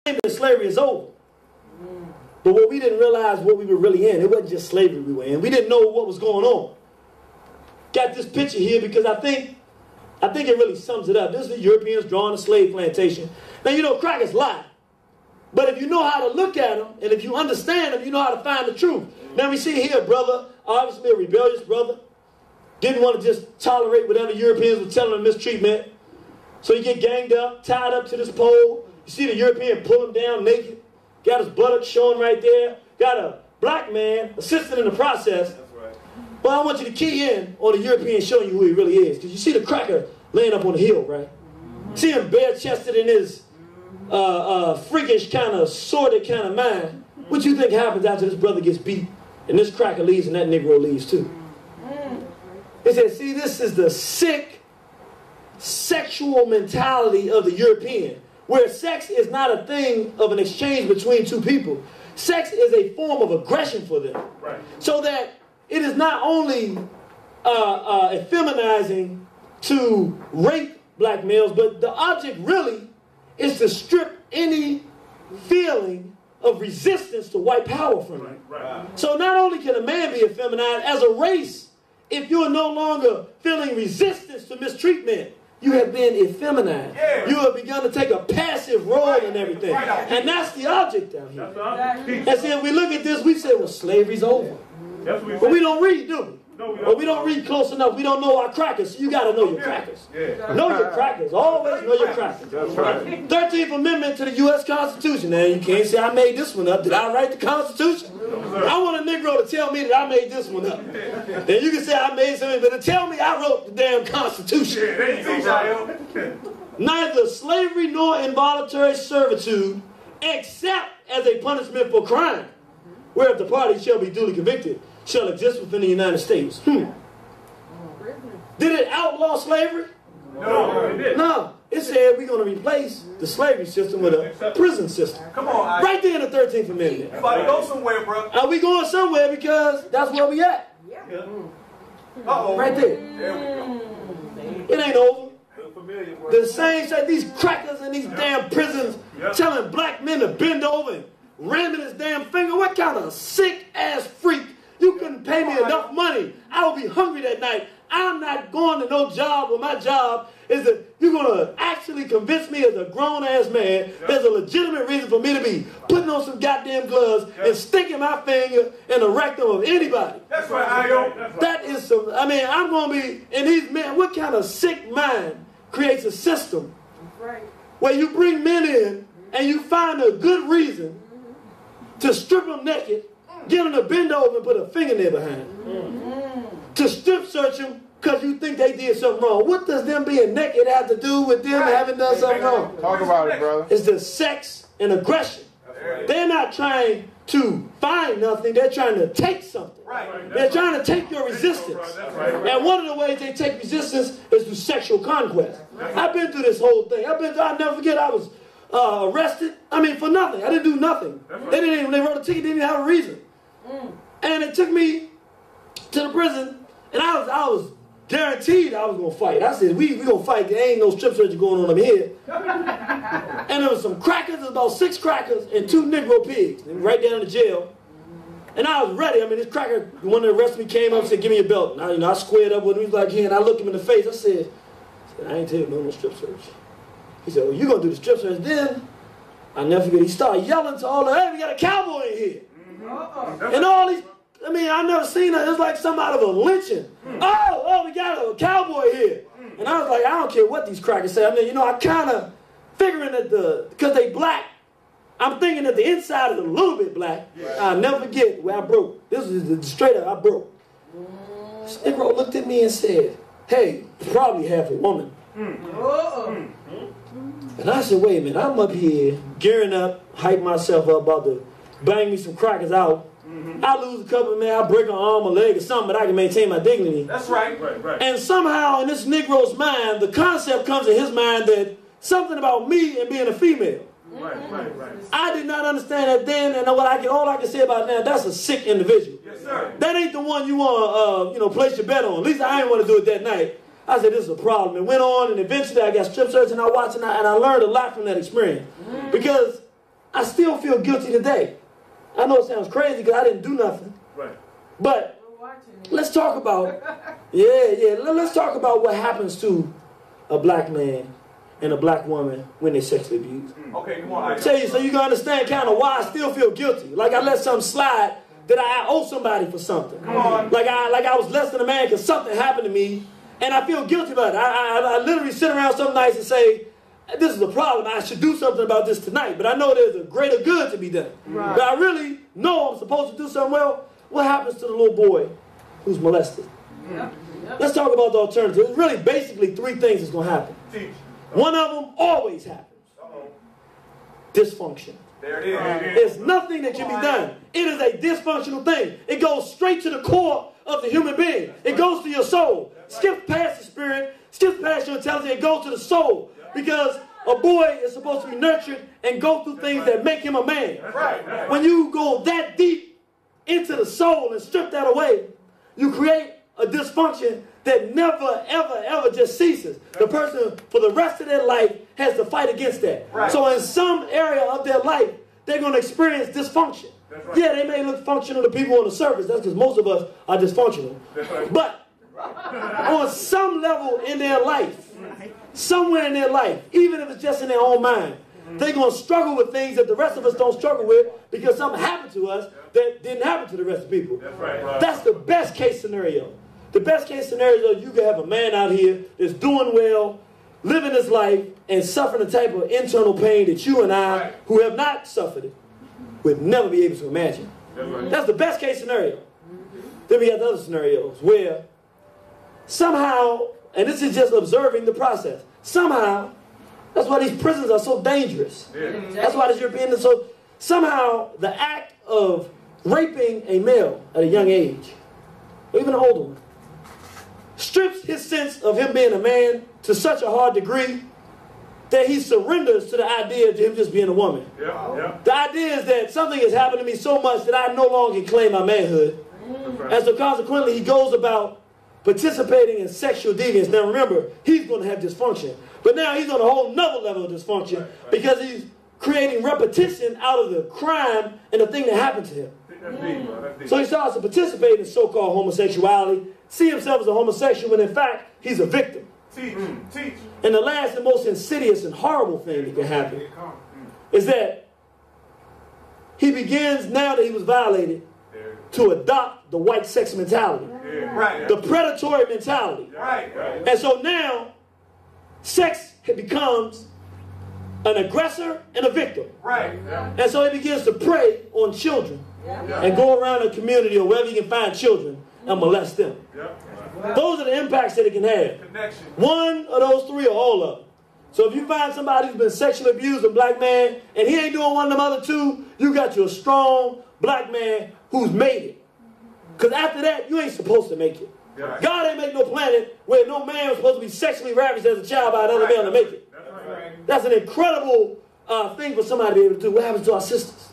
that slavery is over. But what we didn't realize what we were really in, it wasn't just slavery we were in. We didn't know what was going on. Got this picture here because I think it really sums it up. This is the Europeans drawing a slave plantation. Now, you know, crackers lie. But if you know how to look at them, and if you understand them, you know how to find the truth. Now we see here a brother, obviously a rebellious brother, didn't want to just tolerate whatever Europeans were telling him mistreatment. So he get ganged up, tied up to this pole. You see the European pull him down naked. Got his buttocks showing right there. Got a black man assisting in the process. That's right. Well, I want you to key in on the European showing you who he really is. Because you see the cracker laying up on the hill, right? See him bare-chested in his freakish kind of, sordid kind of mind. What you think happens after this brother gets beat and this cracker leaves and that Negro leaves too? He said, see, this is the sick sexual mentality of the European, where sex is not a thing of an exchange between two people. Sex is a form of aggression for them. Right. So that it is not only effeminizing to rape black males, but the object really is to strip any feeling of resistance to white power from you. Right. So not only can a man be effeminized, as a race, if you're no longer feeling resistance to mistreatment, you have been effeminized. Yeah. You have begun to take a passive role in everything. And that's the object down here. And see, if we look at this, we say, well, slavery's over. But we don't read, do we? But we don't read close enough. We don't know our crackers. So you got to know your crackers. Yeah. Know your crackers. Always know your crackers. That's right. 13th Amendment to the U.S. Constitution. Now, you can't say I made this one up. Did I write the Constitution? I want a Negro to tell me that I made this one up. Then you can say I made something, but to tell me I wrote the damn Constitution. Neither slavery nor involuntary servitude, except as a punishment for crime, where if the party shall be duly convicted, shall exist within the United States. Did it outlaw slavery? No, it didn't. No. It said we're going to replace the slavery system with a prison system. Come on, right there in the 13th Amendment. You about to go somewhere, bro. Are we going somewhere because that's where we at? Yeah. Uh-oh. Right there. There we go. It ain't over. The same, these crackers in these damn prisons telling black men to bend over and ramming his damn finger. What kind of sick-ass freak? You couldn't pay me enough money. I would be hungry that night. I'm not going to no job where my job is that you're going to actually convince me as a grown-ass man there's a legitimate reason for me to be putting on some goddamn gloves and sticking my finger in the rectum of anybody. That's right, That is some, I mean, I'm going to be, and these men, what kind of sick mind creates a system where you bring men in and you find a good reason to strip them naked, get them to bend over and put a fingernail behind them. To strip search them because you think they did something wrong. What does them being naked have to do with them having done something wrong? Talk about it, brother. It's the sex and aggression. They're not trying to find nothing. They're trying to take something. They're trying to take your resistance. And one of the ways they take resistance is through sexual conquest. I've been through this whole thing. I'll never forget I was arrested. I mean, for nothing. I didn't do nothing. They wrote a ticket, they didn't even have a reason. And it took me to the prison, and I was guaranteed I was going to fight. I said, we going to fight. There ain't no strip search going on up here. And there was some crackers, about 6 crackers, and 2 Negro pigs, right down in the jail. And I was ready. I mean, this cracker, the one that arrested me, came up and said, give me your belt. And I squared up with him. He was like, here, and I looked him in the face. I said, I ain't taking no strip search. He said, well, you're going to do the strip search. Then, I never forget, he started yelling to all the, hey, we got a cowboy in here. And all these, I mean, I've never seen it. It's like something out of a lynching. Oh, we got a cowboy here. And I was like, I don't care what these crackers say. I mean, you know, I kind of figuring that because they black, I'm thinking that the inside is a little bit black. I'll never forget where I broke. This is straight up, I broke. This Negro looked at me and said, hey, probably half a woman. And I said, wait a minute, I'm up here gearing up, hype myself up, about to bang me some crackers out. I lose a couple, man, I break an arm or leg or something, but I can maintain my dignity. That's right. And somehow in this Negro's mind, the concept comes in his mind that something about me and being a female. I did not understand that then, and all I can say about that, that's a sick individual. Yes, sir. That ain't the one you want to, place your bet on. At least I didn't want to do it that night. I said, this is a problem. It went on, and eventually I got strip searched, and I watched, and I learned a lot from that experience. Because I still feel guilty today. I know it sounds crazy because I didn't do nothing. Right. But let's talk about, let's talk about what happens to a black man and a black woman when they're sexually abused. Okay, come on. Tell you so you can understand kind of why I still feel guilty. Like I let something slide that I owe somebody for something. Come on. Like I was less than a man because something happened to me and I feel guilty about it. I literally sit around some nights and say, this is a problem. I should do something about this tonight. But I know there's a greater good to be done. Right. But I really know I'm supposed to do something. Well, what happens to the little boy who's molested? Yep. Let's talk about the alternative. It's really basically three things that's going to happen. One of them always happens. Dysfunction. There it is. There's nothing that can be done. It is a dysfunctional thing. It goes straight to the core of the human being. It goes to your soul. Skip past the spirit. Skip past your intelligence. It goes to the soul. Because a boy is supposed to be nurtured and go through things that make him a man. When you go that deep into the soul and strip that away, you create a dysfunction that never, ever, ever just ceases. The person, for the rest of their life, has to fight against that. So in some area of their life, they're going to experience dysfunction. Yeah, they may look functional to people on the surface. That's because most of us are dysfunctional. But on some level in their life, somewhere in their life, even if it's just in their own mind, they're going to struggle with things that the rest of us don't struggle with because something happened to us that didn't happen to the rest of the people. That's the best case scenario. The best case scenario is you can have a man out here that's doing well, living his life, and suffering the type of internal pain that you and I, who have not suffered it, would never be able to imagine. That's the best case scenario. Then we have the other scenarios where somehow, and this is just observing the process, somehow, that's why these prisons are so dangerous. That's why this European is so, somehow the act of raping a male at a young age, or even an older one, strips his sense of him being a man to such a hard degree that he surrenders to the idea of him just being a woman. The idea is that something has happened to me so much that I no longer can claim my manhood. And so consequently he goes about participating in sexual deviance. Now remember, he's going to have dysfunction. But now he's on a whole nother level of dysfunction because he's creating repetition out of the crime and the thing that happened to him. So he starts to participate in so-called homosexuality, see himself as a homosexual when in fact he's a victim. And the last and most insidious and horrible thing that can happen is that he begins, now that he was violated, to adopt the white sex mentality, the predatory mentality. And so now sex becomes an aggressor and a victim. And so he begins to prey on children and go around the community or wherever he can find children and molest them. Those are the impacts that it can have. One of those three or all of them. So if you find somebody who's been sexually abused, a black man, and he ain't doing one of them other two, you got you a strong black man who's made it. Because after that, you ain't supposed to make it. God ain't make no planet where no man was supposed to be sexually ravaged as a child by another man to make it. That's an incredible thing for somebody to be able to do. What happens to our sisters?